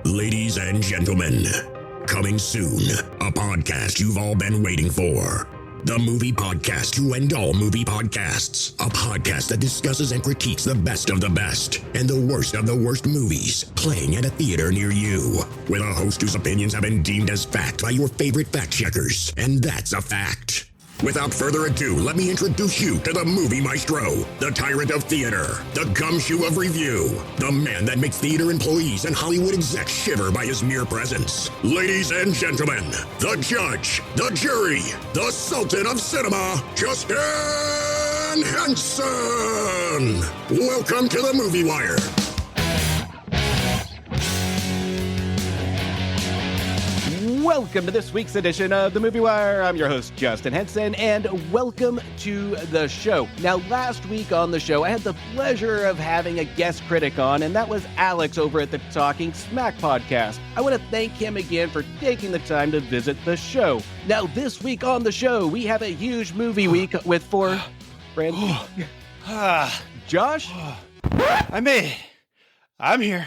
Ladies and gentlemen, coming soon, a podcast you've all been waiting for. The movie podcast to end all movie podcasts. A podcast that discusses and critiques the best of the best and the worst of the worst movies playing at a theater near you. With a host whose opinions have been deemed as fact by your favorite fact checkers. And that's a fact. Without further ado, let me introduce you to the movie maestro, the tyrant of theater, the gumshoe of review, the man that makes theater employees and Hollywood execs shiver by his mere presence. Ladies and gentlemen, the judge, the jury, the sultan of cinema, Justin Henson. Welcome to the Movie Wire. Welcome to this week's edition of The Movie Wire. I'm your host, Justin Henson, and welcome to the show. Now, last week on the show, I had the pleasure of having a guest critic on, and that was Alex over at the Talking Smac podcast. I want to thank him again for taking the time to visit the show. Now, this week on the show, we have a huge movie week with four friends. Josh? I'm here.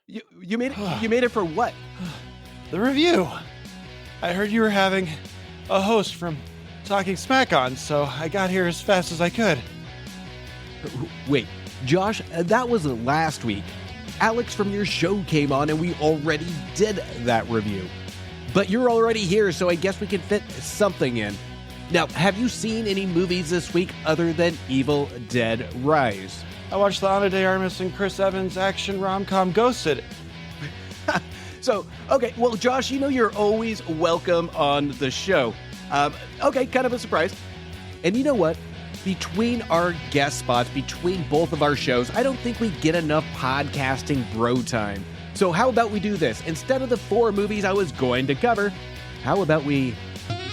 You made it? You made it for what? The review. I heard you were having a host from Talking Smac on, so I got here as fast as I could. Wait, Josh, that was last week. Alex from your show came on and we already did that review. But you're already here, so I guess we can fit something in. Now, have you seen any movies this week other than Evil Dead Rise? I watched the Ana de Armas and Chris Evans action rom-com Ghosted. So, okay, well, Josh, you know you're always welcome on the show. Okay, kind of a surprise. And you know what? Between our guest spots, between both of our shows, I don't think we get enough podcasting bro time. So how about we do this? Instead of the 4 movies I was going to cover, how about we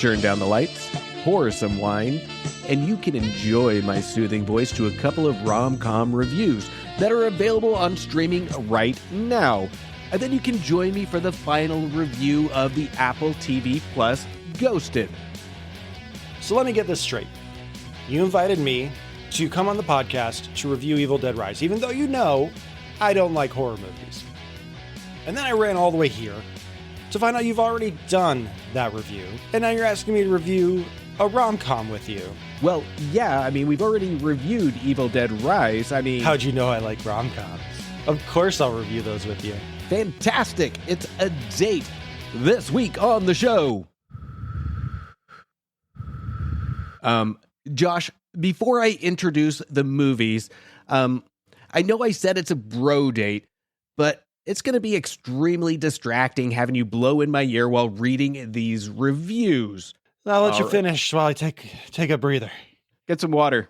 turn down the lights, pour some wine, and you can enjoy my soothing voice to a couple of rom-com reviews that are available on streaming right now. And then you can join me for the final review of the Apple TV Plus Ghosted. So let me get this straight. You invited me to come on the podcast to review Evil Dead Rise, even though you know I don't like horror movies. And then I ran all the way here to find out you've already done that review, and now you're asking me to review a rom-com with you. Well, yeah, I mean, we've already reviewed Evil Dead Rise. I mean... How'd you know I like rom-coms? Of course I'll review those with you. Fantastic! It's a date this week on the show. Josh, before I introduce the movies, I know I said it's a bro date, but it's going to be extremely distracting having you blow in my ear while reading these reviews. I'll let you finish while I take a breather. Get some water.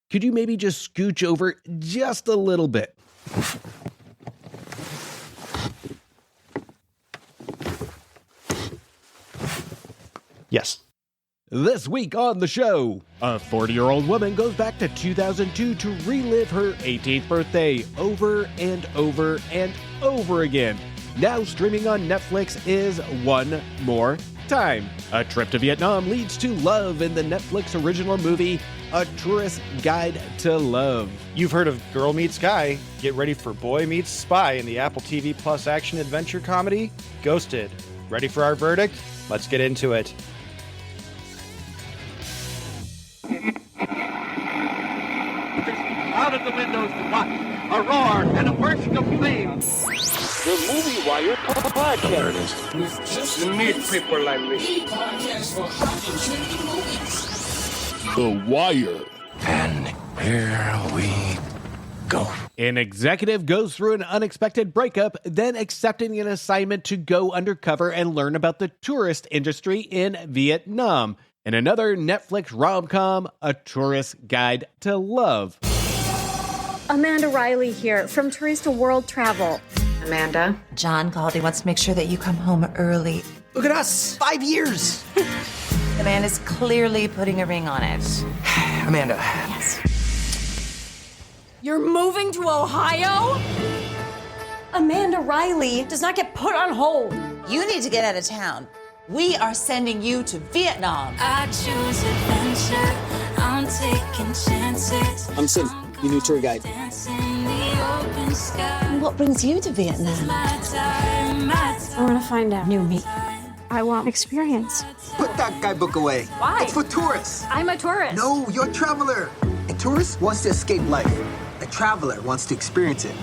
Could you maybe just scooch over just a little bit? Yes. This week on the show, a 40-year-old woman goes back to 2002 to relive her 18th birthday over and over and over again. Now streaming on Netflix is One More Time. A trip to Vietnam leads to love in the Netflix original movie, A Tourist Guide to Love. You've heard of Girl Meets Guy. Get ready for Boy Meets Spy in the Apple TV Plus action adventure comedy, Ghosted. Ready for our verdict? Let's get into it. Out of the windows to watch a roar and a burst of flame. The Movie Wire podcast. You need people like me. The Wire. And here we go. An executive goes through an unexpected breakup, then accepting an assignment to go undercover and learn about the tourist industry in Vietnam. And another Netflix rom-com, A Tourist Guide to Love. Amanda Riley here from Tourista World Travel. Amanda. John called. He wants to make sure that you come home early. Look at us, 5 years. The man is clearly putting a ring on it. Amanda. Yes. You're moving to Ohio? Amanda Riley does not get put on hold. You need to get out of town. We are sending you to Vietnam. I choose adventure. I'm taking chances. I'm Sid, your new tour guide. Dancing the What brings you to Vietnam? I want to find out new me. I want experience. Put that guidebook away. Why? It's for tourists. I'm a tourist. No, you're a traveler. A tourist wants to escape life. A traveler wants to experience it.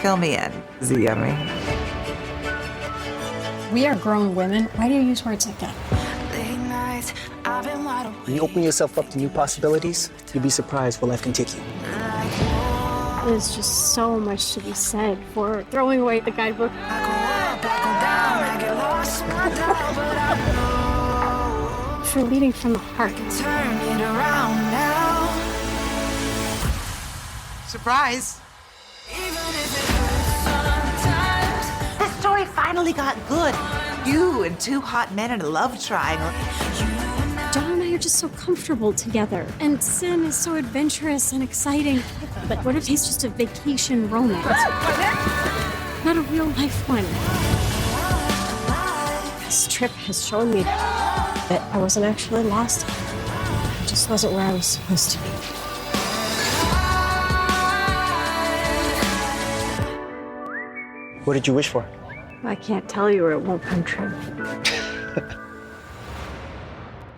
Fill me in. Is it yummy? We are grown women. Why do you use words like that? When you open yourself up to new possibilities, you'll be surprised where life can take you. There's just so much to be said for throwing away the guidebook. For leading from the heart. Surprise. The story finally got good. You and two hot men in a love triangle. John and I are just so comfortable together. And Sin is so adventurous and exciting. But what if he's just a vacation romance? Not a real life one. This trip has shown me that I wasn't actually lost. I just wasn't where I was supposed to be. What did you wish for? I can't tell you or it won't come true.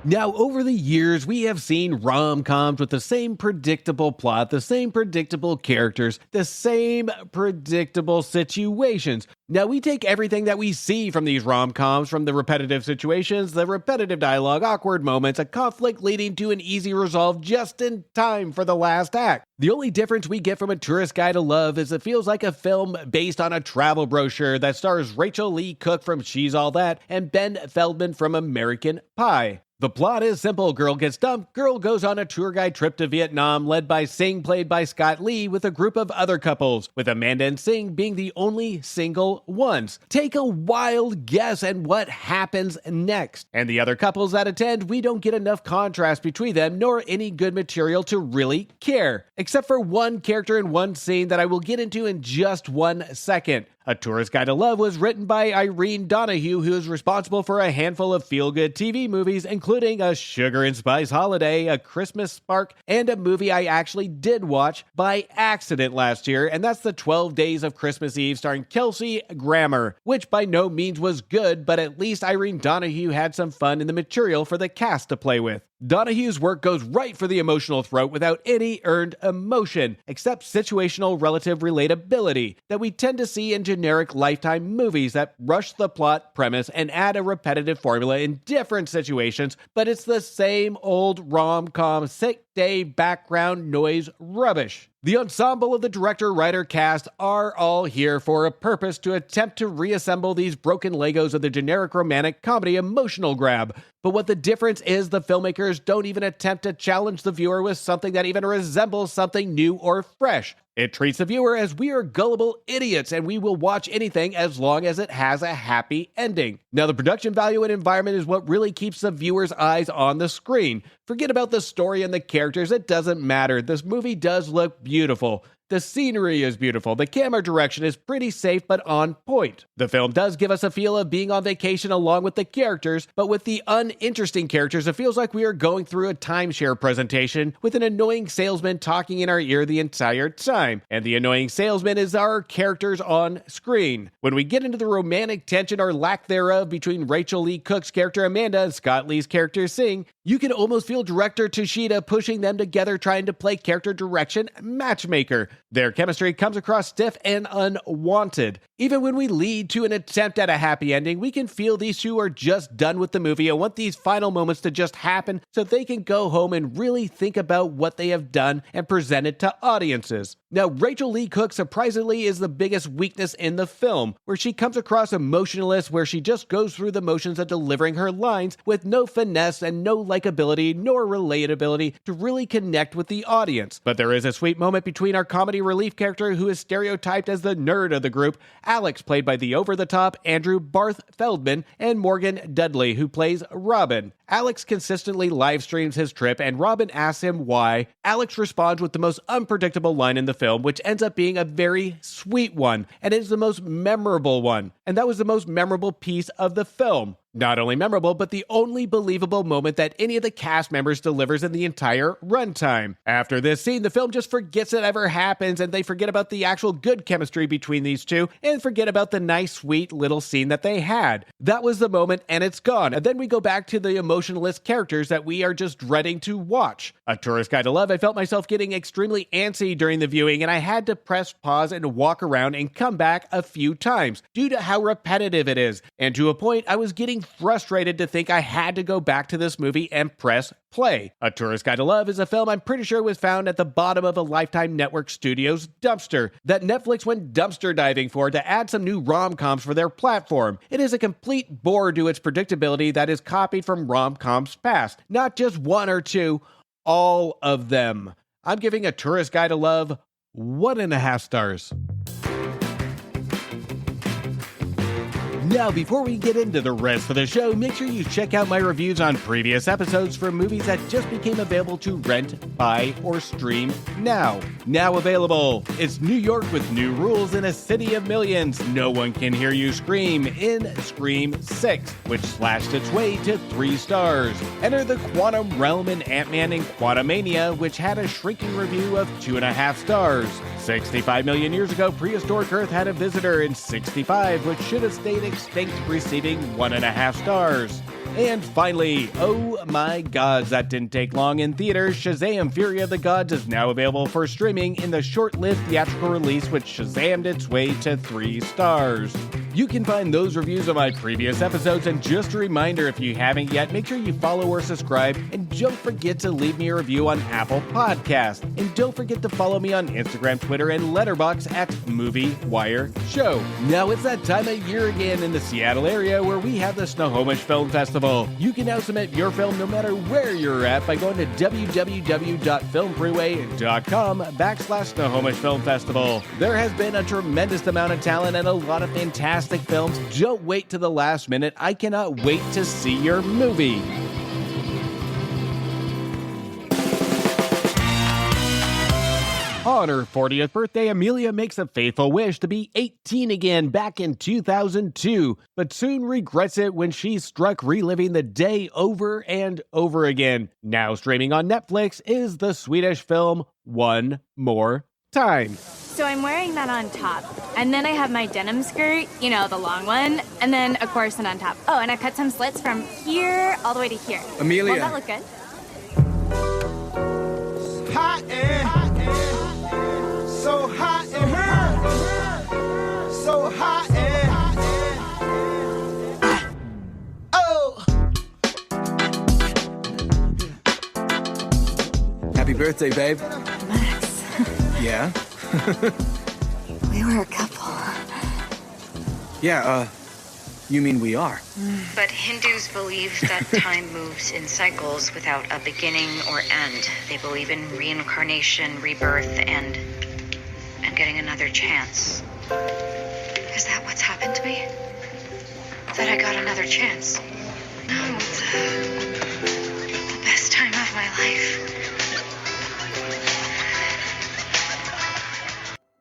Now, over the years, we have seen rom-coms with the same predictable plot, the same predictable characters, the same predictable situations. Now, we take everything that we see from these rom-coms, from the repetitive situations, the repetitive dialogue, awkward moments, a conflict leading to an easy resolve just in time for the last act. The only difference we get from A Tourist Guide to Love is it feels like a film based on a travel brochure that stars Rachel Lee Cook from She's All That and Ben Feldman from American Pie. The plot is simple. Girl gets dumped. Girl goes on a tour guide trip to Vietnam led by Sing, played by Scott Lee, with a group of other couples, with Amanda and Sing being the only single ones. Take a wild guess at what happens next. And the other couples that attend, we don't get enough contrast between them, nor any good material to really care. Except for one character in one scene that I will get into in just 1 second. A Tourist Guide to Love was written by Irene Donahue, who is responsible for a handful of feel-good TV movies, including A Sugar and Spice Holiday, A Christmas Spark, and a movie I actually did watch by accident last year, and that's The 12 Days of Christmas Eve starring Kelsey Grammer, which by no means was good, but at least Irene Donahue had some fun in the material for the cast to play with. Donahue's work goes right for the emotional throat without any earned emotion, except situational relative relatability that we tend to see in generic Lifetime movies that rush the plot premise and add a repetitive formula in different situations, but it's the same old rom-com sick day background noise rubbish. The ensemble of the director, writer, cast are all here for a purpose to attempt to reassemble these broken Legos of the generic romantic comedy emotional grab. But what the difference is, the filmmakers don't even attempt to challenge the viewer with something that even resembles something new or fresh. It treats the viewer as we are gullible idiots and we will watch anything as long as it has a happy ending. Now, the production value and environment is what really keeps the viewer's eyes on the screen. Forget about the story and the characters, it doesn't matter. This movie does look beautiful. The scenery is beautiful. The camera direction is pretty safe but on point. The film does give us a feel of being on vacation along with the characters, but with the uninteresting characters, it feels like we are going through a timeshare presentation with an annoying salesman talking in our ear the entire time. And the annoying salesman is our characters on screen. When we get into the romantic tension or lack thereof between Rachel Lee Cook's character Amanda and Scott Lee's character Sing, you can almost feel director Toshida pushing them together trying to play character direction matchmaker. Their chemistry comes across stiff and unwanted. Even when we lead to an attempt at a happy ending, we can feel these two are just done with the movie and want these final moments to just happen so they can go home and really think about what they have done and present it to audiences. Now, Rachel Lee Cook surprisingly is the biggest weakness in the film, where she comes across emotionless, where she just goes through the motions of delivering her lines with no finesse and no likability nor relatability to really connect with the audience. But there is a sweet moment between our comedy relief character, who is stereotyped as the nerd of the group, Alex, played by the over-the-top Andrew Barth Feldman, and Morgan Dudley, who plays Robin. Alex consistently live streams his trip, and Robin asks him why. Alex responds with the most unpredictable line in the film, which ends up being a very sweet one, and it is the most memorable one. And that was the most memorable piece of the film. Not only memorable, but the only believable moment that any of the cast members delivers in the entire runtime. After this scene, the film just forgets it ever happens, and they forget about the actual good chemistry between these two, and forget about the nice, sweet little scene that they had. That was the moment, and it's gone. And then we go back to the emotionless characters that we are just dreading to watch. A Tourist Guide to Love, I felt myself getting extremely antsy during the viewing, and I had to press pause and walk around and come back a few times due to how repetitive it is. And to a point, I was getting frustrated to think I had to go back to this movie and press play. A Tourist Guide to Love is a film I'm pretty sure was found at the bottom of a Lifetime Network Studios dumpster that Netflix went dumpster diving for to add some new rom-coms for their platform. It is a complete bore to its predictability that is copied from rom-coms past. Not just one or two, all of them. I'm giving A Tourist Guide to Love 1.5 stars. Now, before we get into the rest of the show, make sure you check out my reviews on previous episodes for movies that just became available to rent, buy, or stream now. Now available. It's New York with new rules in a city of millions. No one can hear you scream in Scream 6, which slashed its way to 3 stars. Enter the quantum realm in Ant-Man and Quantumania, which had a shrinking review of 2.5 stars. 65 million years ago, prehistoric Earth had a visitor in 65, which should have stayed extinct, receiving 1.5 stars. And finally, oh my gods, that didn't take long in theaters, Shazam! Fury of the Gods is now available for streaming in the short-lived theatrical release, which Shazammed its way to 3 stars. You can find those reviews of my previous episodes, and just a reminder, if you haven't yet, make sure you follow or subscribe, and don't forget to leave me a review on Apple Podcasts. And don't forget to follow me on Instagram, Twitter, and Letterboxd at Movie Wire Show. Now it's that time of year again in the Seattle area where we have the Snohomish Film Festival. You can now submit your film no matter where you're at by going to www.filmfreeway.com/Snohomish Film Festival. There has been a tremendous amount of talent and a lot of fantastic films. Don't wait to the last minute. I cannot wait to see your movie. On her 40th birthday, Amelia makes a faithful wish to be 18 again back in 2002, but soon regrets it when she's struck reliving the day over and over again. Now streaming on Netflix is the Swedish film One More Time. So I'm wearing that on top, and then I have my denim skirt, you know, the long one, and then a corset on top. Oh, and I cut some slits from here all the way to here. Amelia. Won't that look good? Hot and so hot in here. So hot and oh. Happy birthday, babe. Max, Yeah. we were a couple. Yeah, you mean we are? But Hindus believe that time moves in cycles without a beginning or end. They believe in reincarnation, rebirth, and getting another chance. Is that what's happened to me? That I got another chance? No, it's the best time of my life.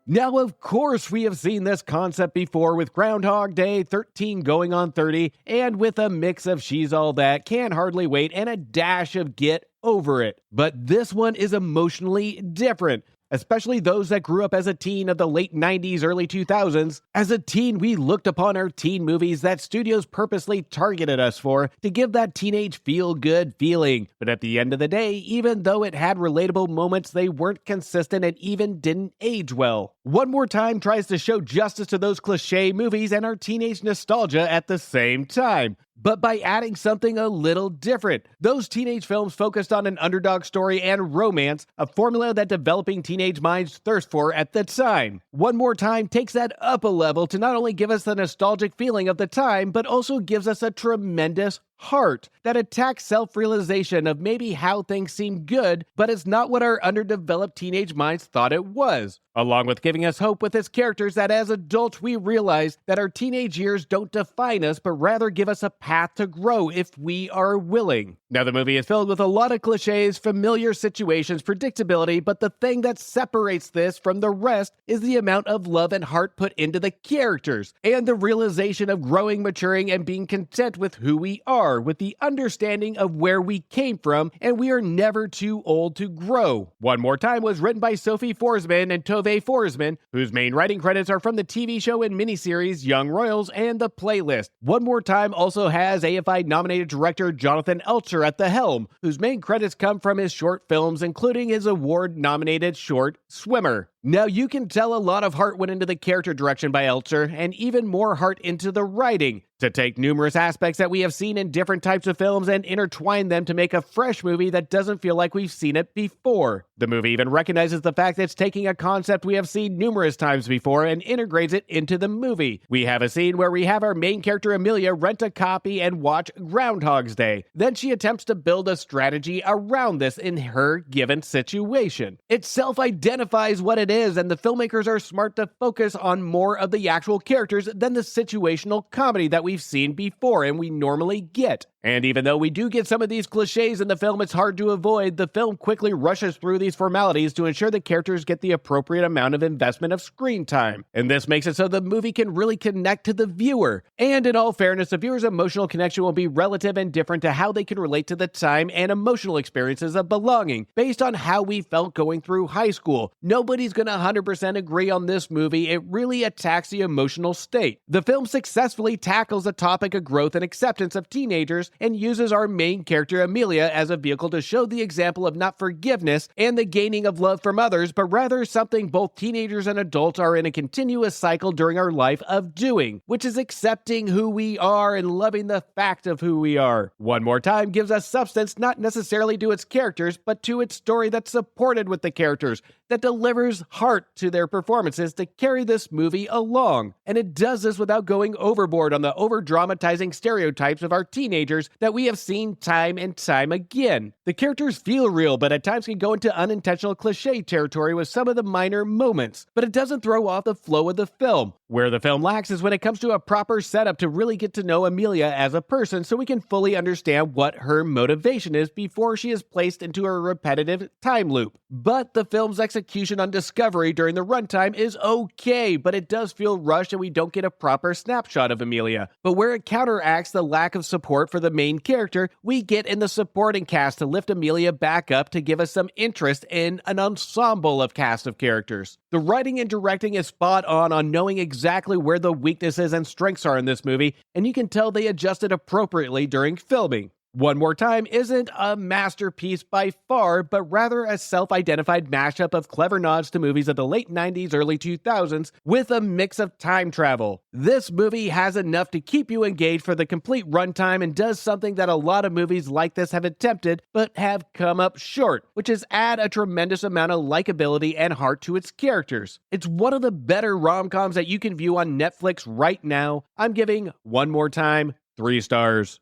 Now, of course, we have seen this concept before with Groundhog Day, 13 Going on 30, and with a mix of She's All That, Can't Hardly Wait, and a dash of Get Over It. But this one is emotionally different, especially those that grew up as a teen of the late 90s, early 2000s. As a teen, we looked upon our teen movies that studios purposely targeted us for to give that teenage feel-good feeling. But at the end of the day, even though it had relatable moments, they weren't consistent and even didn't age well. One More Time tries to show justice to those cliche movies and our teenage nostalgia at the same time, but by adding something a little different. Those teenage films focused on an underdog story and romance, a formula that developing teenage minds thirst for at the time. One More Time takes that up a level to not only give us the nostalgic feeling of the time, but also gives us a tremendous heart that attacks self-realization of maybe how things seem good, but it's not what our underdeveloped teenage minds thought it was. Along with giving us hope with its characters that as adults we realize that our teenage years don't define us, but rather give us a path to grow if we are willing. Now, the movie is filled with a lot of cliches, familiar situations, predictability, but the thing that separates this from the rest is the amount of love and heart put into the characters, and the realization of growing, maturing, and being content with who we are, with the understanding of where we came from, and we are never too old to grow. One More Time was written by Sophie Forsman and Tove Forsman, whose main writing credits are from the TV show and miniseries Young Royals and The Playlist. One More Time also has AFI-nominated director Jonathan Elcher at the helm, whose main credits come from his short films, including his award-nominated short, Swimmer. Now, you can tell a lot of heart went into the character direction by Elcher, and even more heart into the writing, to take numerous aspects that we have seen in different types of films and intertwine them to make a fresh movie that doesn't feel like we've seen it before. The movie even recognizes the fact that it's taking a concept we have seen numerous times before and integrates it into the movie. We have a scene where we have our main character Amelia rent a copy and watch Groundhog's Day. Then she attempts to build a strategy around this in her given situation. It self-identifies what it is, and the filmmakers are smart to focus on more of the actual characters than the situational comedy that we've seen before and we normally get. And even though we do get some of these cliches in the film it's hard to avoid, the film quickly rushes through these formalities to ensure the characters get the appropriate amount of investment of screen time. And this makes it so the movie can really connect to the viewer. And in all fairness, the viewer's emotional connection will be relative and different to how they can relate to the time and emotional experiences of belonging, based on how we felt going through high school. Nobody's gonna 100% agree on this movie. It really attacks the emotional state. The film successfully tackles the topic of growth and acceptance of teenagers and uses our main character Amelia as a vehicle to show the example of not forgiveness and the gaining of love from others, but rather something both teenagers and adults are in a continuous cycle during our life of doing, which is accepting who we are and loving the fact of who we are. One More Time gives us substance not necessarily to its characters, but to its story that's supported with the characters, that delivers heart to their performances to carry this movie along. And it does this without going overboard on the over-dramatizing stereotypes of our teenagers that we have seen time and time again. The characters feel real, but at times can go into unintentional cliche territory with some of the minor moments. But it doesn't throw off the flow of the film. Where the film lacks is when it comes to a proper setup to really get to know Amelia as a person so we can fully understand what her motivation is before she is placed into a repetitive time loop. But the film's execution on discovery during the runtime is okay, but it does feel rushed and we don't get a proper snapshot of Amelia. But where it counteracts the lack of support for the main character, we get in the supporting cast to lift Amelia back up to give us some interest in an ensemble of cast of characters. The writing and directing is spot on knowing exactly where the weaknesses and strengths are in this movie, and you can tell they adjusted appropriately during filming. One More Time isn't a masterpiece by far, but rather a self-identified mashup of clever nods to movies of the late 90s, early 2000s, with a mix of time travel. This movie has enough to keep you engaged for the complete runtime and does something that a lot of movies like this have attempted, but have come up short, which is add a tremendous amount of likability and heart to its characters. It's one of the better rom-coms that you can view on Netflix right now. I'm giving One More Time 3 stars.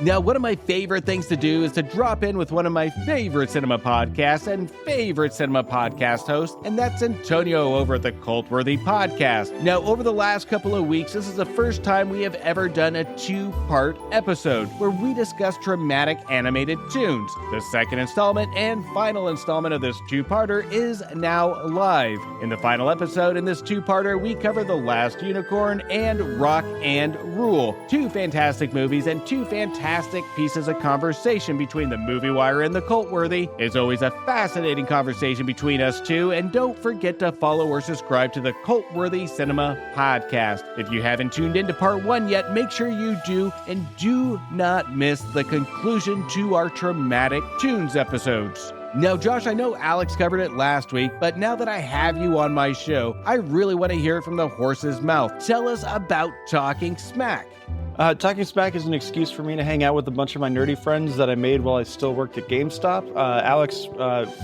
Now, one of my favorite things to do is to drop in with one of my favorite cinema podcasts and favorite cinema podcast hosts, and that's Antonio over at the Cultworthy Podcast. Now, over the last couple of weeks, this is the first time we have ever done a 2-part episode where we discuss traumatic animated tunes. The second installment and final installment of this 2-parter is now live. In the final episode in this 2-parter, we cover The Last Unicorn and Rock and Rule, 2 fantastic movies and 2 fantastic pieces of conversation between the Movie Wire and the Cultworthy. It's always a fascinating conversation between us two, and don't forget to follow or subscribe to the Cultworthy Cinema Podcast. If you haven't tuned into part 1 yet, make sure you do, and do not miss the conclusion to our Traumatic Tunes episodes. Now, Josh, I know Alex covered it last week, but now that I have you on my show, I really want to hear it from the horse's mouth. Tell us about Talking Smac. Talking Smack is an excuse for me to hang out with a bunch of my nerdy friends that I made while I still worked at GameStop. Alex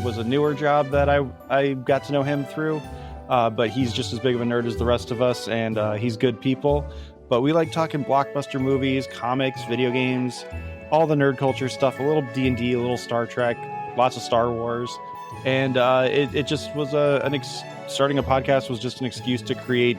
was a newer job that I got to know him through, but he's just as big of a nerd as the rest of us, and he's good people. But we like talking blockbuster movies, comics, video games, all the nerd culture stuff, a little D&D, a little Star Trek, lots of Star Wars. And it just was starting a podcast was just an excuse to create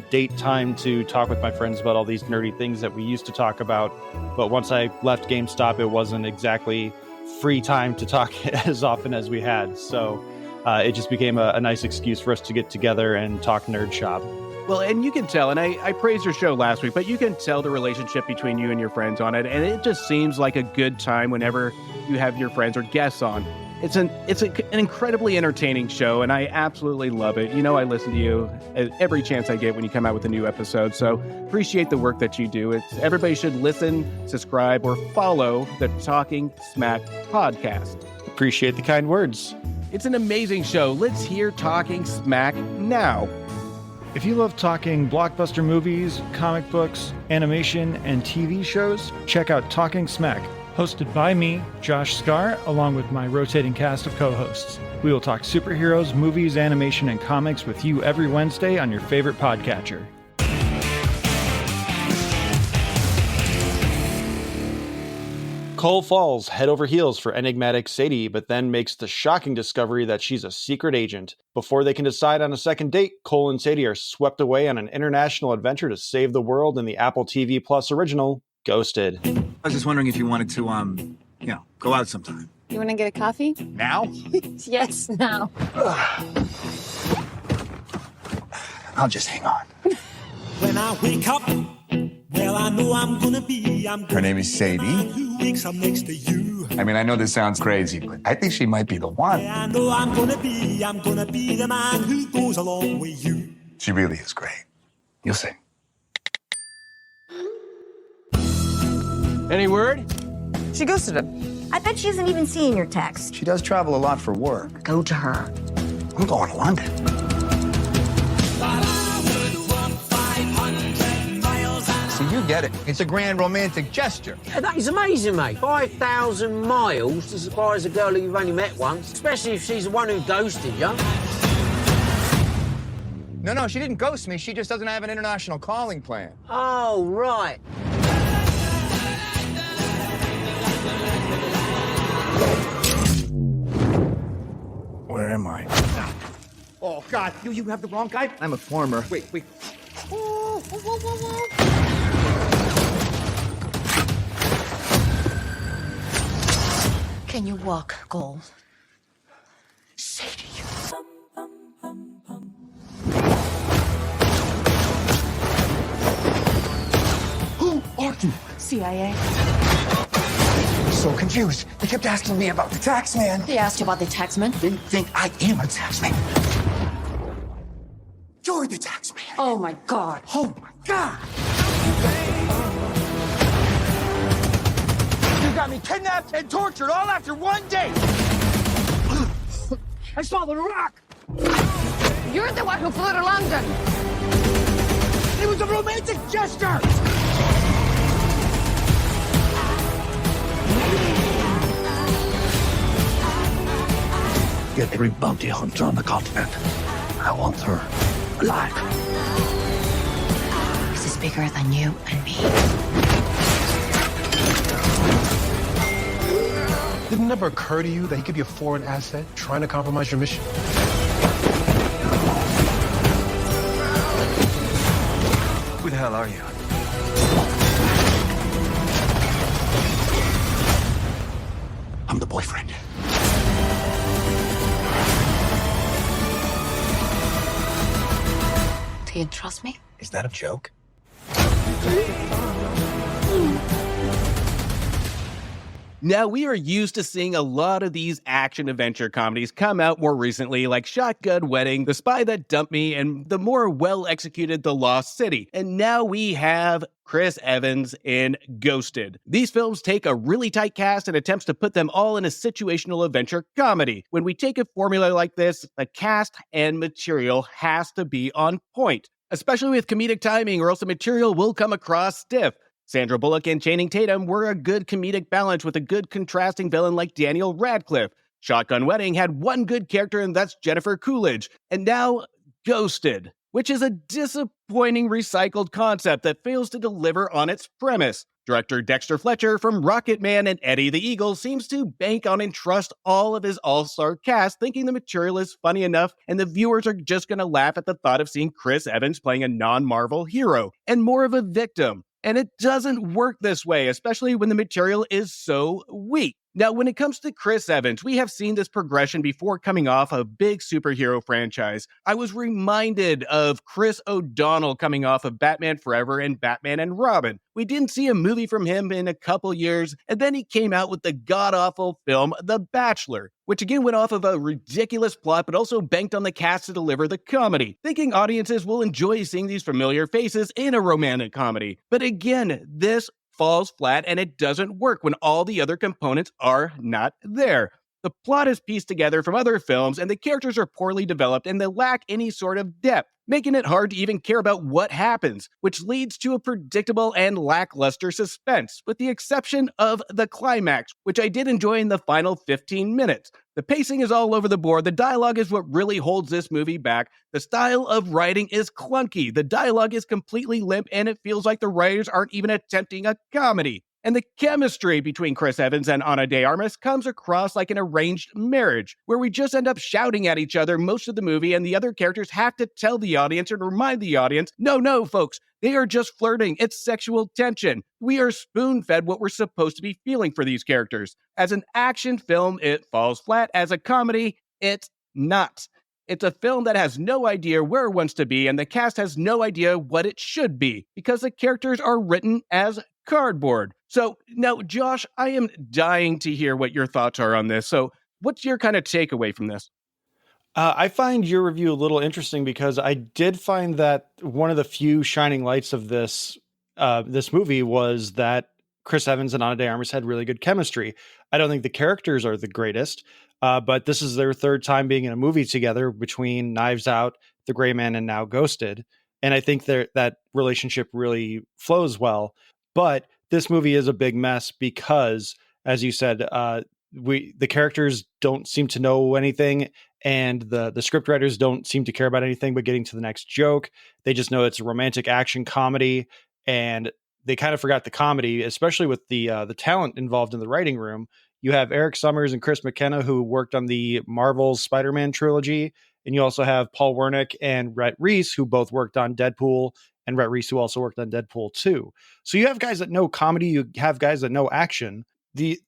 date time to talk with my friends about all these nerdy things that we used to talk about. But once I left GameStop, it wasn't exactly free time to talk as often as we had. So it just became a nice excuse for us to get together and talk nerd shop. Well, and you can tell, and I praised your show last week, but you can tell the relationship between you and your friends on it. And it just seems like a good time whenever you have your friends or guests on. It's an incredibly entertaining show, and I absolutely love it. You know, I listen to you every chance I get when you come out with a new episode. So appreciate the work that you do. Everybody should listen, subscribe, or follow the Talking Smack podcast. Appreciate the kind words. It's an amazing show. Let's hear Talking Smack now. If you love talking blockbuster movies, comic books, animation, and TV shows, check out Talking Smack, hosted by me, Josh Scar, along with my rotating cast of co-hosts. We will talk superheroes, movies, animation, and comics with you every Wednesday on your favorite podcatcher. Cole falls head over heels for enigmatic Sadie, but then makes the shocking discovery that she's a secret agent. Before they can decide on a second date, Cole and Sadie are swept away on an international adventure to save the world in the Apple TV Plus original, Ghosted. I was just wondering if you wanted to, go out sometime. You want to get a coffee? Now? Yes, now. I'll just hang on. When I wake up, well, I know I'm gonna be. Her name is Sadie. Who wakes up next to you? I mean, I know this sounds crazy, but I think she might be the one. Yeah, I know I'm gonna be the man who goes along with you. She really is great. You'll see. Any word? She ghosted him. I bet she hasn't even seen your text. She does travel a lot for work. Go to her. I'm going to London. So you get it. It's a grand romantic gesture. Yeah, that is amazing, mate. 5,000 miles to surprise a girl who you've only met once, especially if she's the one who ghosted you. No, she didn't ghost me. She just doesn't have an international calling plan. Oh, right. Where am I? Oh, God, you have the wrong guy? I'm a former. Wait. Whoa. Can you walk, Cole? Say to you. Who are you? CIA. So confused. They kept asking me about the tax man. They asked you about the taxman? They think I am a tax man. You're the tax man. Oh, my God. Oh, my God. You got me kidnapped and tortured all after one day. I swallowed a rock. You're the one who flew to London. It was a romantic gesture. Get every bounty hunter on the continent. I want her alive. This is bigger than you and me. Didn't it ever occur to you that he could be a foreign asset trying to compromise your mission? Who the hell are you? I'm the boyfriend. Do you trust me? Is that a joke? Now, we are used to seeing a lot of these action-adventure comedies come out more recently, like Shotgun Wedding, The Spy That Dumped Me, and the more well-executed The Lost City. And now we have Chris Evans in Ghosted. These films take a really tight cast and attempts to put them all in a situational adventure comedy. When we take a formula like this, the cast and material has to be on point, especially with comedic timing, or else the material will come across stiff. Sandra Bullock and Channing Tatum were a good comedic balance with a good contrasting villain like Daniel Radcliffe. Shotgun Wedding had one good character, and that's Jennifer Coolidge. And now, Ghosted, which is a disappointing recycled concept that fails to deliver on its premise. Director Dexter Fletcher from Rocket Man and Eddie the Eagle seems to bank on and trust all of his all-star cast, thinking the material is funny enough and the viewers are just going to laugh at the thought of seeing Chris Evans playing a non-Marvel hero and more of a victim. And it doesn't work this way, especially when the material is so weak. Now, when it comes to Chris Evans, we have seen this progression before coming off a big superhero franchise. I was reminded of Chris O'Donnell coming off of Batman Forever and Batman and Robin. We didn't see a movie from him in a couple years, and then he came out with the god-awful film The Bachelor, which again went off of a ridiculous plot, but also banked on the cast to deliver the comedy, thinking audiences will enjoy seeing these familiar faces in a romantic comedy. But again, this falls flat and it doesn't work when all the other components are not there. The plot is pieced together from other films and the characters are poorly developed and they lack any sort of depth, making it hard to even care about what happens, which leads to a predictable and lackluster suspense, with the exception of the climax, which I did enjoy in the final 15 minutes. The pacing is all over the board, the dialogue is what really holds this movie back, the style of writing is clunky, the dialogue is completely limp, and it feels like the writers aren't even attempting a comedy. And the chemistry between Chris Evans and Ana de Armas comes across like an arranged marriage, where we just end up shouting at each other most of the movie, and the other characters have to tell the audience and remind the audience, no, folks, they are just flirting. It's sexual tension. We are spoon-fed what we're supposed to be feeling for these characters. As an action film, it falls flat. As a comedy, it's not. It's a film that has no idea where it wants to be, and the cast has no idea what it should be, because the characters are written as cardboard. So now, Josh, I am dying to hear what your thoughts are on this. So what's your kind of takeaway from this? I find your review a little interesting because I did find that one of the few shining lights of this movie was that Chris Evans and Ana de Armas had really good chemistry. I don't think the characters are the greatest, but this is their third time being in a movie together between Knives Out, The Gray Man, and now Ghosted. And I think that relationship really flows well. But this movie is a big mess because, as you said, the characters don't seem to know anything, and the scriptwriters don't seem to care about anything but getting to the next joke. They just know it's a romantic action comedy, and they kind of forgot the comedy, especially with the talent involved in the writing room. You have Eric Summers and Chris McKenna, who worked on the Marvel's Spider-Man trilogy, and you also have Paul Wernick and Rhett Reese, who both worked on Deadpool, and Rhett Reese, who also worked on Deadpool 2. So you have guys that know comedy, you have guys that know action. The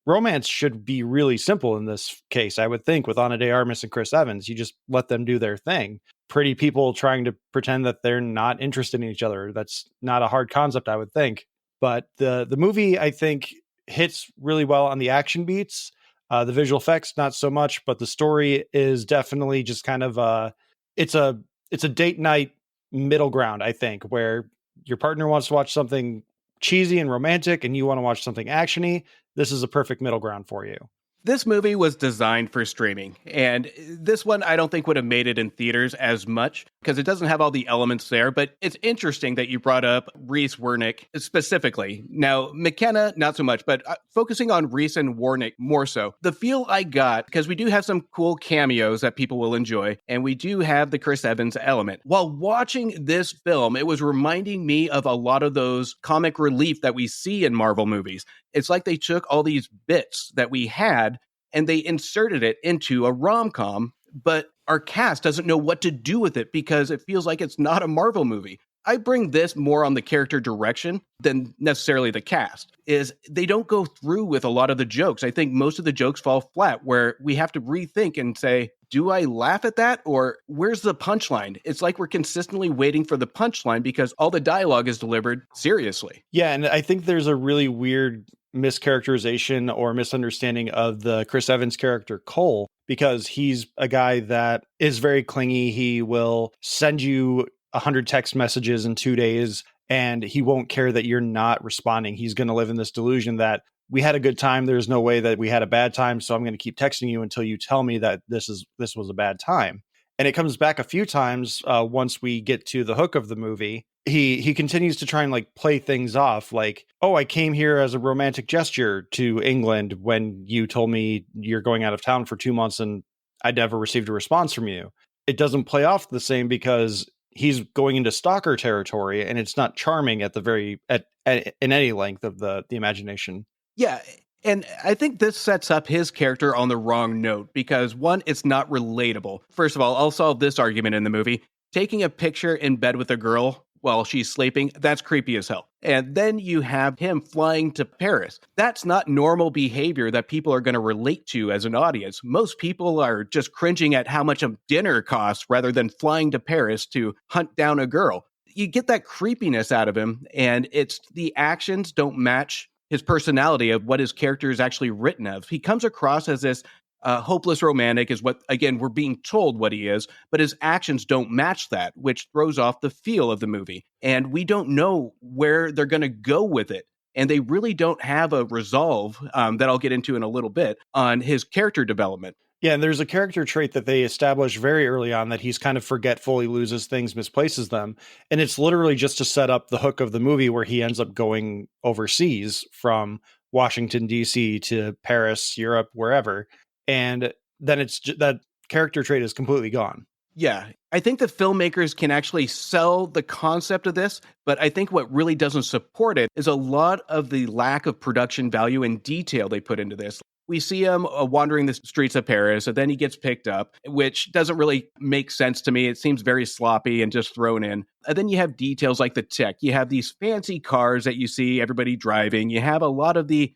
romance should be really simple in this case, I would think, with Ana de Armas and Chris Evans. You just let them do their thing. Pretty people trying to pretend that they're not interested in each other. That's not a hard concept, I would think. But the movie, I think, hits really well on the action beats. The visual effects, not so much, but the story is definitely just kind of it's a date night middle ground, I think, where your partner wants to watch something cheesy and romantic and you want to watch something actiony. This is a perfect middle ground for you. This movie was designed for streaming, and this one I don't think would have made it in theaters as much because it doesn't have all the elements there, but it's interesting that you brought up Reese Wernick specifically. Now, McKenna, not so much, but focusing on Reese and Wernick more so. The feel I got, because we do have some cool cameos that people will enjoy, and we do have the Chris Evans element. While watching this film, it was reminding me of a lot of those comic relief that we see in Marvel movies. It's like they took all these bits that we had and they inserted it into a rom-com, but our cast doesn't know what to do with it because it feels like it's not a Marvel movie. I bring this more on the character direction than necessarily the cast, is they don't go through with a lot of the jokes. I think most of the jokes fall flat where we have to rethink and say, do I laugh at that? Or where's the punchline? It's like we're consistently waiting for the punchline because all the dialogue is delivered seriously. Yeah, and I think there's a really weird mischaracterization or misunderstanding of the Chris Evans character, Cole, because he's a guy that is very clingy. He will send you 100 text messages in 2 days and he won't care that you're not responding. He's going to live in this delusion that we had a good time. There's no way that we had a bad time. So I'm going to keep texting you until you tell me that this was a bad time. And it comes back a few times once we get to the hook of the movie. He continues to try and like play things off like, oh, I came here as a romantic gesture to England when you told me you're going out of town for 2 months and I never received a response from you. It doesn't play off the same because he's going into stalker territory and it's not charming at the very at in any length of the imagination. Yeah. And I think this sets up his character on the wrong note because one, it's not relatable. First of all, I'll solve this argument in the movie. Taking a picture in bed with a girl while she's sleeping, that's creepy as hell. And then you have him flying to Paris. That's not normal behavior that people are going to relate to as an audience. Most people are just cringing at how much a dinner costs rather than flying to Paris to hunt down a girl. You get that creepiness out of him, and it's the actions don't match his personality of what his character is actually written of. He comes across as this hopeless romantic is what, again, we're being told what he is, but his actions don't match that, which throws off the feel of the movie. And we don't know where they're going to go with it. And they really don't have a resolve that I'll get into in a little bit on his character development. Yeah, and there's a character trait that they establish very early on that he's kind of forgetful, he loses things, misplaces them. And it's literally just to set up the hook of the movie where he ends up going overseas from Washington, D.C. to Paris, Europe, wherever. And then it's that character trait is completely gone. Yeah, I think the filmmakers can actually sell the concept of this, but I think what really doesn't support it is a lot of the lack of production value and detail they put into this. We see him wandering the streets of Paris, and then he gets picked up, which doesn't really make sense to me. It seems very sloppy and just thrown in. And then you have details like the tech. You have these fancy cars that you see everybody driving. You have a lot of the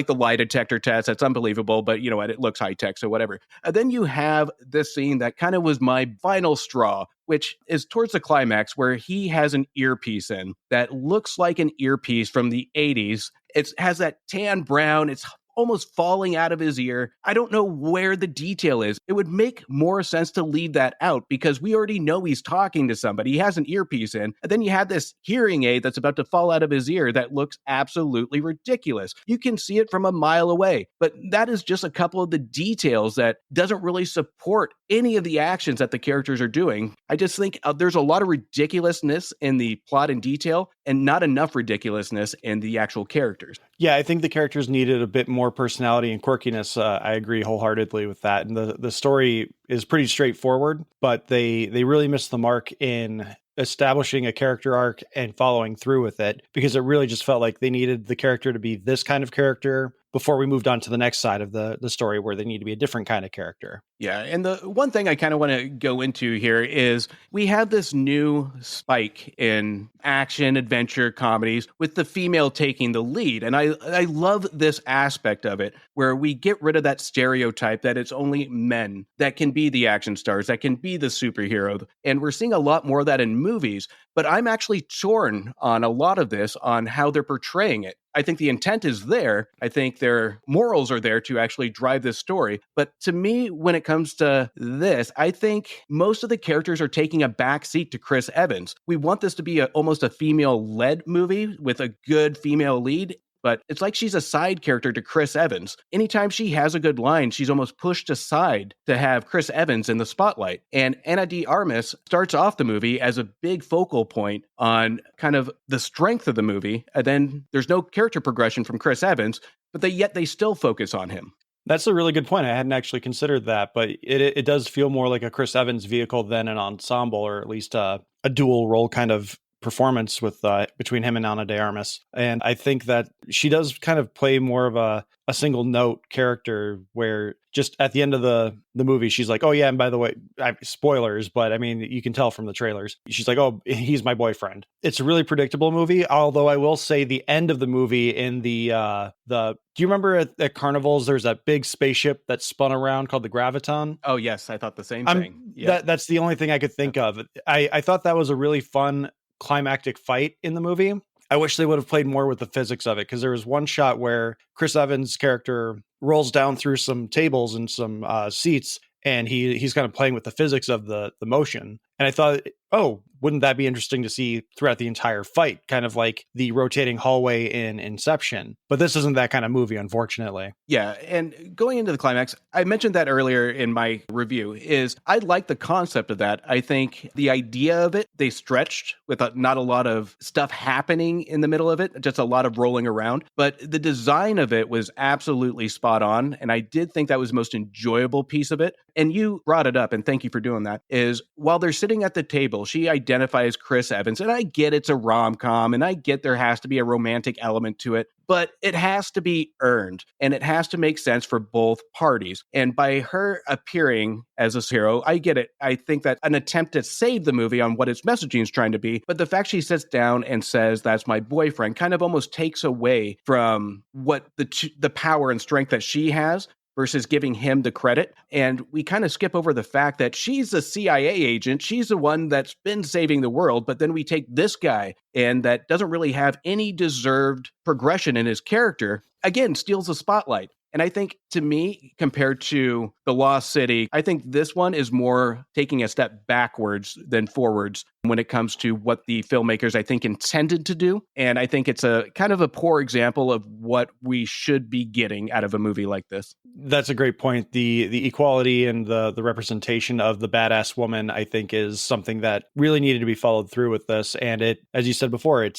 lie detector test. That's unbelievable, but you know what? It looks high tech, so whatever. And then you have this scene that kind of was my final straw, which is towards the climax where he has an earpiece in that looks like an earpiece from the 80s. It has that tan brown. It's almost falling out of his ear. I don't know where the detail is. It would make more sense to leave that out because we already know he's talking to somebody. He has an earpiece in, and then you have this hearing aid that's about to fall out of his ear that looks absolutely ridiculous. You can see it from a mile away, but that is just a couple of the details that doesn't really support any of the actions that the characters are doing. I just think there's a lot of ridiculousness in the plot and detail and not enough ridiculousness in the actual characters. Yeah, I think the characters needed a bit more personality and quirkiness. I agree wholeheartedly with that. And the story is pretty straightforward, but they really missed the mark in establishing a character arc and following through with it, because it really just felt like they needed the character to be this kind of character before we moved on to the next side of the story where they need to be a different kind of character. Yeah, and the one thing I kind of want to go into here is we have this new spike in action, adventure comedies with the female taking the lead. And I love this aspect of it where we get rid of that stereotype that it's only men that can be the action stars, that can be the superhero. And we're seeing a lot more of that in movies, but I'm actually torn on a lot of this on how they're portraying it. I think the intent is there. I think their morals are there to actually drive this story. But to me, when it comes to this, I think most of the characters are taking a backseat to Chris Evans. We want this to be almost a female-led movie with a good female lead. But it's like she's a side character to Chris Evans. Anytime she has a good line, she's almost pushed aside to have Chris Evans in the spotlight. And Ana de Armas starts off the movie as a big focal point on kind of the strength of the movie. And then there's no character progression from Chris Evans, but yet they still focus on him. That's a really good point. I hadn't actually considered that, but it does feel more like a Chris Evans vehicle than an ensemble, or at least a dual role kind of performance with between him and Ana de Armas. And I think that she does kind of play more of a single note character where just at the end of the movie, she's like, oh yeah, and by the way, spoilers, but I mean, you can tell from the trailers. She's like, oh, he's my boyfriend. It's a really predictable movie, although I will say the end of the movie in do you remember at carnivals, there's that big spaceship that spun around called the Graviton? Oh yes, I thought the same thing. That's the only thing I could think of. I thought that was a really fun climactic fight in the movie. I wish they would have played more with the physics of it, because there was one shot where Chris Evans' character rolls down through some tables and some seats, and he's kind of playing with the physics of the motion. And I thought oh, wouldn't that be interesting to see throughout the entire fight? Kind of like the rotating hallway in Inception. But this isn't that kind of movie, unfortunately. Yeah, and going into the climax, I mentioned that earlier in my review, is I like the concept of that. I think the idea of it, they stretched with not a lot of stuff happening in the middle of it, just a lot of rolling around. But the design of it was absolutely spot on, and I did think that was the most enjoyable piece of it. And you brought it up, and thank you for doing that, is while they're sitting at the table, she identifies Chris Evans, and I get it's a rom-com, and I get there has to be a romantic element to it, but it has to be earned, and it has to make sense for both parties. And by her appearing as a hero, I get it. I think that an attempt to save the movie on what its messaging is trying to be, but the fact she sits down and says, "That's my boyfriend," kind of almost takes away from what the power and strength that she has versus giving him the credit. And we kind of skip over the fact that she's a CIA agent. She's the one that's been saving the world. But then we take this guy and that doesn't really have any deserved progression in his character, again, steals the spotlight. And I think, to me, compared to The Lost City, I think this one is more taking a step backwards than forwards when it comes to what the filmmakers, I think, intended to do. And I think it's a kind of a poor example of what we should be getting out of a movie like this. That's a great point. The equality and the representation of the badass woman, I think, is something that really needed to be followed through with this. And it, as you said before, it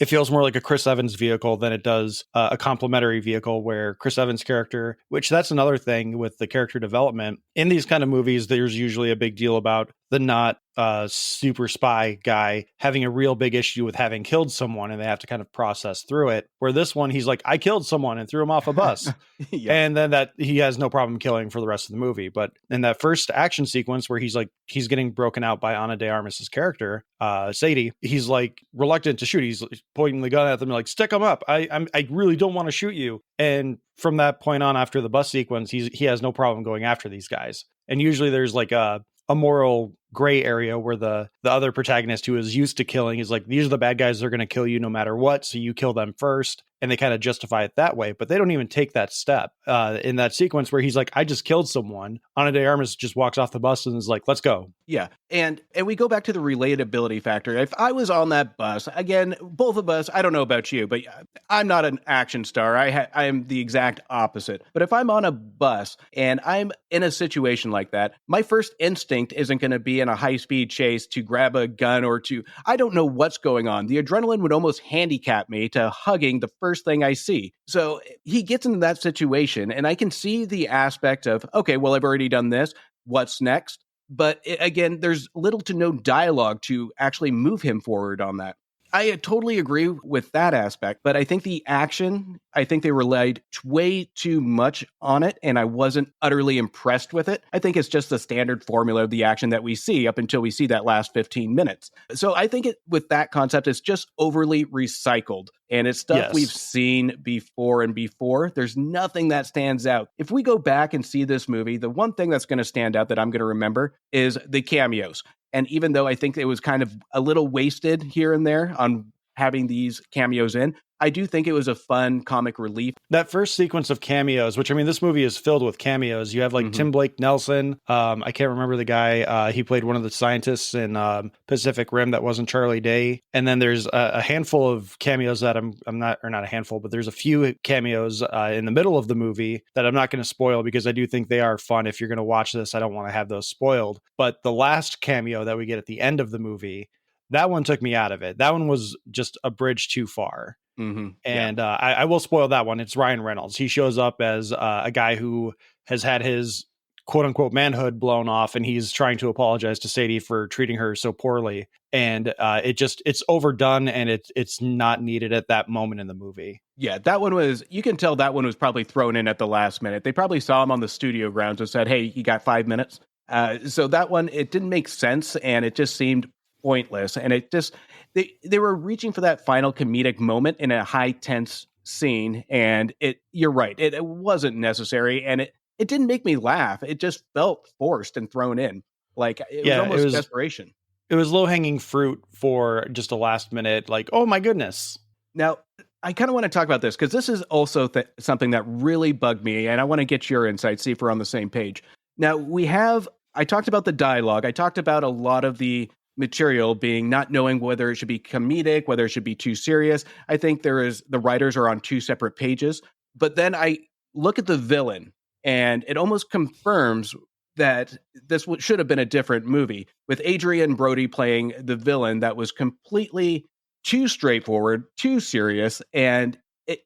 feels more like a Chris Evans vehicle than it does a complementary vehicle where Chris Evans' character, which that's another thing with the character development. In these kind of movies, there's usually a big deal about the not super spy guy having a real big issue with having killed someone, and they have to kind of process through it. Where this one, he's like, I killed someone and threw him off a bus. Yeah. And then that he has no problem killing for the rest of the movie. But in that first action sequence where he's getting broken out by Ana de Armas's character, Sadie, he's like reluctant to shoot. He's pointing the gun at them like, stick him up. I really don't want to shoot you. And from that point on, after the bus sequence, he has no problem going after these guys. And usually there's like a moral gray area where the other protagonist who is used to killing is like, these are the bad guys, they're going to kill you no matter what, so you kill them first. And they kind of justify it that way, but they don't even take that step. In that sequence where he's like, I just killed someone, Ana de Armas just walks off the bus and is like, let's go. Yeah. And we go back to the relatability factor. If I was on that bus, again, both of us, I don't know about you, but I'm not an action star. I am the exact opposite. But if I'm on a bus and I'm in a situation like that, my first instinct isn't going to be in a high-speed chase to grab a gun or I don't know what's going on. The adrenaline would almost handicap me to hugging the first thing I see. So he gets into that situation, and I can see the aspect of, okay, well, I've already done this. What's next? But again, there's little to no dialogue to actually move him forward on that. I totally agree with that aspect, but I think the action, I think they relied way too much on it, and I wasn't utterly impressed with it. I think it's just the standard formula of the action that we see up until we see that last 15 minutes. So I think with that concept, it's just overly recycled, and it's stuff we've seen before and before. There's nothing that stands out. If we go back and see this movie, the one thing that's going to stand out that I'm going to remember is the cameos. And even though I think it was kind of a little wasted here and there on having these cameos in, I do think it was a fun comic relief. That first sequence of cameos, which, I mean, this movie is filled with cameos. You have like Tim Blake Nelson. I can't remember the guy. He played one of the scientists in Pacific Rim that wasn't Charlie Day. And then there's a handful of cameos that I'm not, or not a handful, but there's a few cameos in the middle of the movie that I'm not going to spoil because I do think they are fun. If you're going to watch this, I don't want to have those spoiled. But the last cameo that we get at the end of the movie, that one took me out of it. That one was just a bridge too far. And I will spoil that one. It's Ryan Reynolds. He shows up as a guy who has had his quote unquote manhood blown off, and he's trying to apologize to Sadie for treating her so poorly. And it's overdone, and it's not needed at that moment in the movie. Yeah, that one was, you can tell that one was probably thrown in at the last minute. They probably saw him on the studio grounds and said, hey, you got 5 minutes. So that one, it didn't make sense, and it just seemed pointless. And it just, they were reaching for that final comedic moment in a high tense scene. And you're right, it wasn't necessary. And it didn't make me laugh. It just felt forced and thrown in. Like it was almost desperation. It was low hanging fruit for just a last minute, like, oh my goodness. Now, I kind of want to talk about this because this is also something that really bugged me. And I want to get your insight, see if we're on the same page. Now I talked about the dialogue. I talked about a lot of the material being not knowing whether it should be comedic, whether it should be too serious. I think the writers are on two separate pages. But then I look at the villain, and it almost confirms that this should have been a different movie, with Adrian Brody playing the villain that was completely too straightforward, too serious, and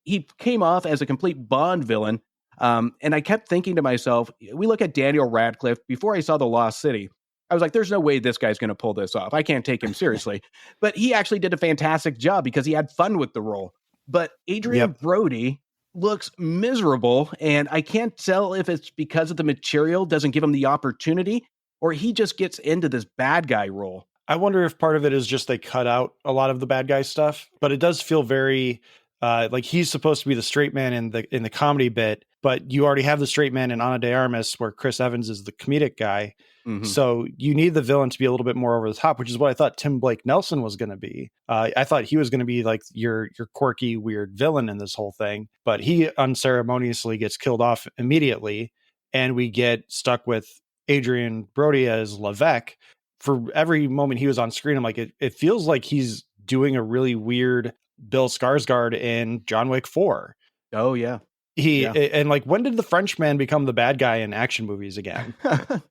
he came off as a complete Bond villain. And I kept thinking to myself, we look at Daniel Radcliffe. Before I saw The Lost City, I was like, there's no way this guy's going to pull this off. I can't take him seriously. But he actually did a fantastic job because he had fun with the role. But Adrian Brody looks miserable, and I can't tell if it's because of the material doesn't give him the opportunity, or he just gets into this bad guy role. I wonder if part of it is just they cut out a lot of the bad guy stuff, but it does feel very like he's supposed to be the straight man in the comedy bit, but you already have the straight man in Ana de Armas where Chris Evans is the comedic guy. Mm-hmm. So you need the villain to be a little bit more over the top, which is what I thought Tim Blake Nelson was going to be. I thought he was going to be like your quirky, weird villain in this whole thing, but he unceremoniously gets killed off immediately. And we get stuck with Adrian Brody as Levesque. For every moment he was on screen, I'm like, it feels like he's doing a really weird Bill Skarsgård in John Wick 4. Oh, yeah. And like, when did the Frenchman become the bad guy in action movies again?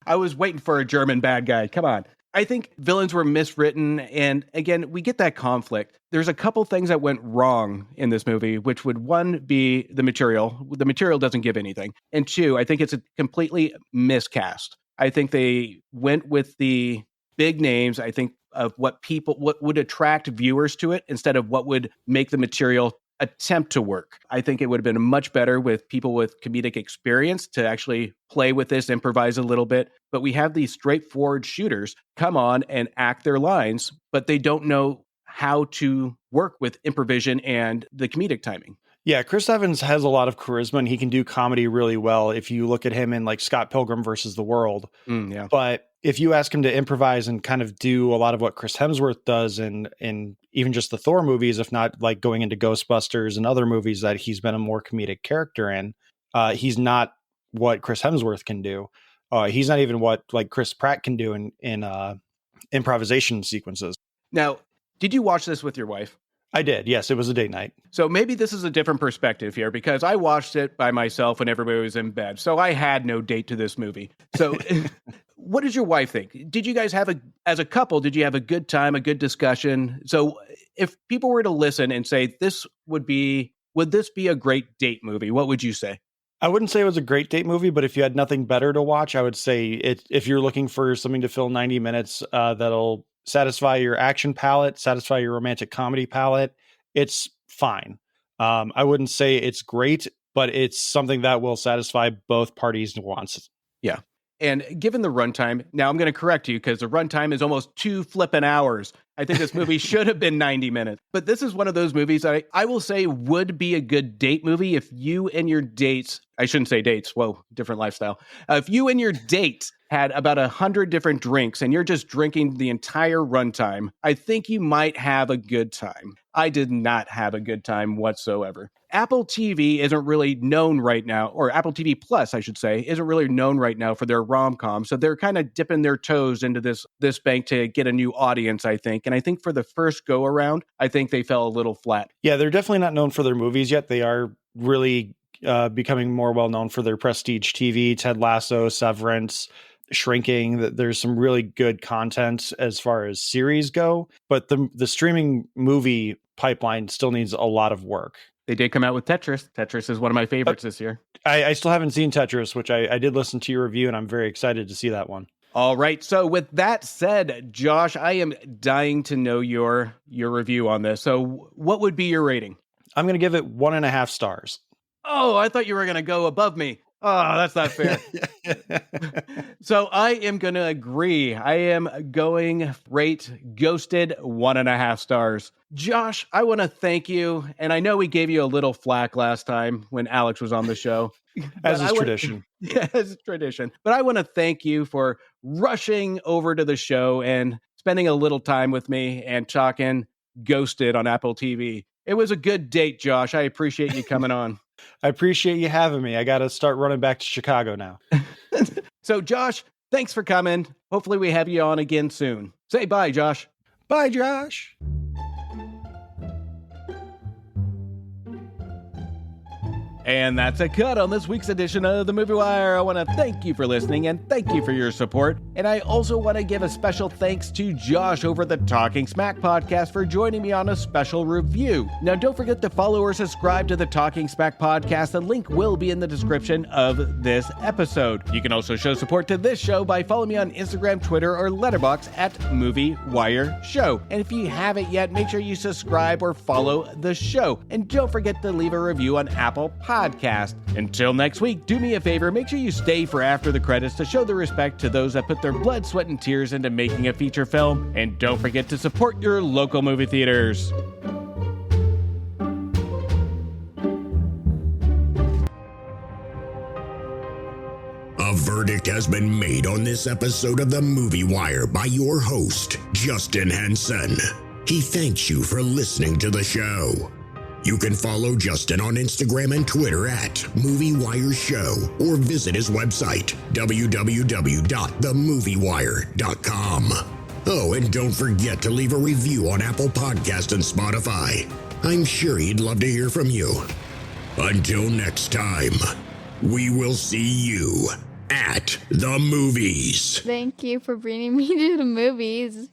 I was waiting for a German bad guy. Come on. I think villains were miswritten. And again, we get that conflict. There's a couple things that went wrong in this movie, which would, one, be the material. The material doesn't give anything. And two, I think it's a completely miscast. I think they went with the big names, I think, of what would attract viewers to it instead of what would make the material attempt to work. I think it would have been much better with people with comedic experience to actually play with this, improvise a little bit. But we have these straightforward shooters come on and act their lines, but they don't know how to work with improvisation and the comedic timing. Yeah, Chris Evans has a lot of charisma and he can do comedy really well if you look at him in like Scott Pilgrim versus the World. Yeah. But if you ask him to improvise and kind of do a lot of what Chris Hemsworth does in even just the Thor movies, if not like going into Ghostbusters and other movies that he's been a more comedic character in, he's not what Chris Hemsworth can do. He's not even what like Chris Pratt can do in improvisation sequences. Now, did you watch this with your wife? I did. Yes, it was a date night. So maybe this is a different perspective here because I watched it by myself when everybody was in bed. So I had no date to this movie. So what does your wife think? Did you guys as a couple, did you have a good time, a good discussion? So if people were to listen and say, would this be a great date movie? What would you say? I wouldn't say it was a great date movie, but if you had nothing better to watch, I would say if you're looking for something to fill 90 minutes, that'll satisfy your action palette, satisfy your romantic comedy palette, it's fine. I wouldn't say it's great, but it's something that will satisfy both parties' wants. Yeah. And given the runtime, now I'm going to correct you because the runtime is almost 2 flippin' hours. I think this movie should have been 90 minutes. But this is one of those movies that I will say would be a good date movie if you and your dates, I shouldn't say dates, whoa, different lifestyle. If you and your date had about 100 different drinks and you're just drinking the entire runtime, I think you might have a good time. I did not have a good time whatsoever. Apple TV isn't really known right now, or Apple TV Plus, I should say, isn't really known right now for their rom-com. So they're kind of dipping their toes into this bank to get a new audience, I think. And I think for the first go around, I think they fell a little flat. Yeah, they're definitely not known for their movies yet. They are really becoming more well known for their prestige TV, Ted Lasso, Severance, Shrinking. There's some really good content as far as series go, but the streaming movie pipeline still needs a lot of work. They did come out with Tetris. Tetris is one of my favorites this year. I still haven't seen Tetris, which I did listen to your review, and I'm very excited to see that one. All right. So with that said, Josh, I am dying to know your review on this. So what would be your rating? I'm going to give it 1.5 stars. Oh, I thought you were going to go above me. Oh, that's not fair. So I am going to agree. I am going rate Ghosted 1.5 stars. Josh, I want to thank you. And I know we gave you a little flack last time when Alex was on the show. As is tradition. Yeah, as tradition. But I want to thank you for rushing over to the show and spending a little time with me and talking Ghosted on Apple TV. It was a good date, Josh. I appreciate you coming on. I appreciate you having me. I got to start running back to Chicago now. So, Josh, thanks for coming. Hopefully we have you on again soon. Say bye, Josh. Bye, Josh. And that's a cut on this week's edition of The Movie Wire. I want to thank you for listening and thank you for your support. And I also want to give a special thanks to Josh over the Talking Smac podcast for joining me on a special review. Now, don't forget to follow or subscribe to the Talking Smac podcast. The link will be in the description of this episode. You can also show support to this show by following me on Instagram, Twitter, or Letterboxd at Movie Wire Show. And if you haven't yet, make sure you subscribe or follow the show. And don't forget to leave a review on Apple Podcast. Until next week, do me a favor, make sure you stay for after the credits to show the respect to those that put their blood, sweat, and tears into making a feature film. And don't forget to support your local movie theaters. A verdict has been made on this episode of The Movie Wire by your host, Justin Henson. He thanks you for listening to the show. You can follow Justin on Instagram and Twitter at Movie Wire Show or visit his website, www.themoviewire.com. Oh, and don't forget to leave a review on Apple Podcasts and Spotify. I'm sure he'd love to hear from you. Until next time, we will see you at the movies. Thank you for bringing me to the movies.